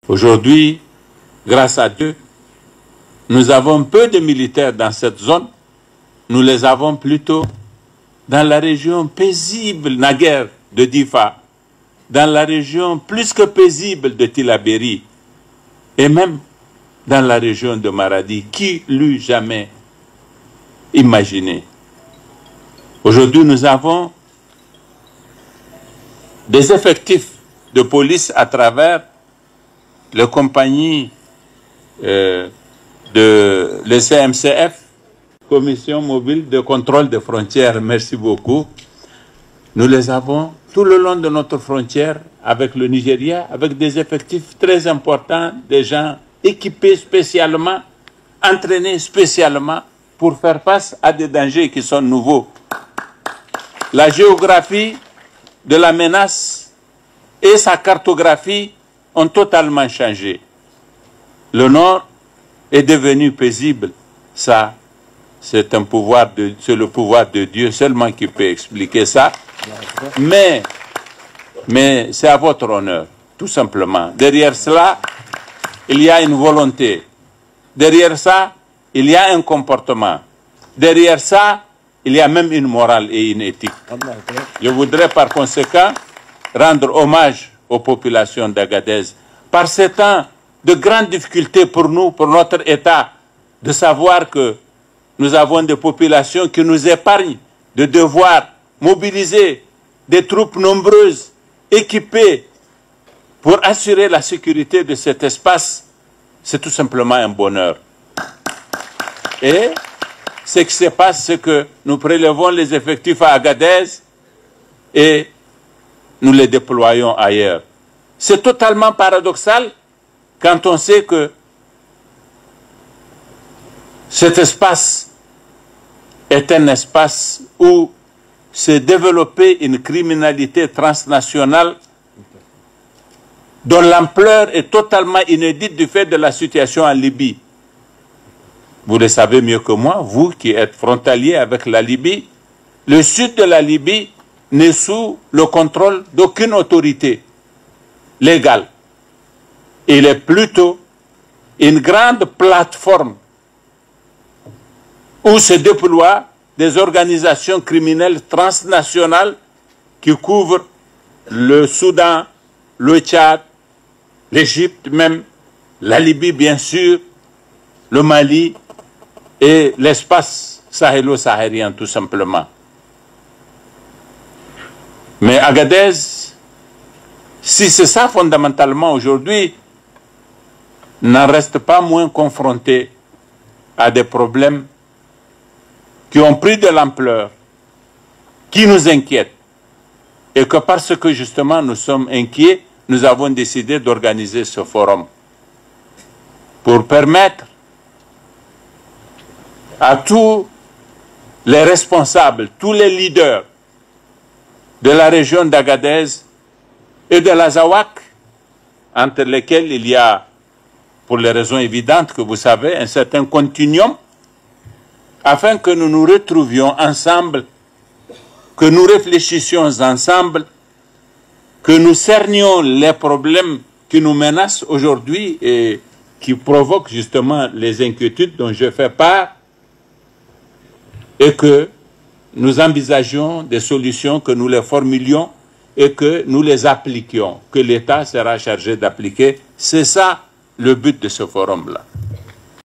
Aujourd'hui, grâce à Dieu, nous avons peu de militaires dans cette zone. Nous les avons plutôt dans la région paisible, naguère, de Difa, dans la région plus que paisible de Tillabéri, et même dans la région de Maradi. Qui l'eût jamais imaginé? Aujourd'hui, nous avons des effectifs de police à travers les compagnies de le CMCF, Commission mobile de contrôle des frontières. Merci beaucoup. Nous les avons tout le long de notre frontière avec le Nigeria, avec des effectifs très importants, des gens équipés spécialement, entraînés spécialement pour faire face à des dangers qui sont nouveaux. La géographie de la menace et sa cartographie ont totalement changé. Le Nord est devenu paisible. Ça, c'est le pouvoir de Dieu seulement qui peut expliquer ça. Mais c'est à votre honneur, tout simplement. Derrière cela, il y a une volonté. Derrière ça, il y a un comportement. Derrière ça, il y a même une morale et une éthique. Je voudrais par conséquent rendre hommage aux populations d'Agadez. Par ces temps de grandes difficultés pour nous, pour notre État, de savoir que nous avons des populations qui nous épargnent de devoir mobiliser des troupes nombreuses, équipées, pour assurer la sécurité de cet espace, c'est tout simplement un bonheur. Et ce qui se passe, c'est que nous prélevons les effectifs à Agadez et nous les déployons ailleurs. C'est totalement paradoxal quand on sait que cet espace est un espace où s'est développée une criminalité transnationale dont l'ampleur est totalement inédite du fait de la situation en Libye. Vous le savez mieux que moi, vous qui êtes frontalier avec la Libye, le sud de la Libye n'est sous le contrôle d'aucune autorité légale. Il est plutôt une grande plateforme où se déploient des organisations criminelles transnationales qui couvrent le Soudan, le Tchad, l'Égypte même, la Libye bien sûr, le Mali et l'espace sahélo-sahérien tout simplement. Mais Agadez, si c'est ça fondamentalement aujourd'hui, n'en reste pas moins confronté à des problèmes qui ont pris de l'ampleur, qui nous inquiètent. Et que parce que justement nous sommes inquiets, nous avons décidé d'organiser ce forum pour permettre à tous les responsables, tous les leaders de la région d'Agadez et de l'Azawak, entre lesquels il y a, pour les raisons évidentes que vous savez, un certain continuum, afin que nous nous retrouvions ensemble, que nous réfléchissions ensemble, que nous cernions les problèmes qui nous menacent aujourd'hui et qui provoquent justement les inquiétudes dont je fais part, et que nous envisagions des solutions, que nous les formulions et que nous les appliquions, que l'État sera chargé d'appliquer. C'est ça le but de ce forum-là.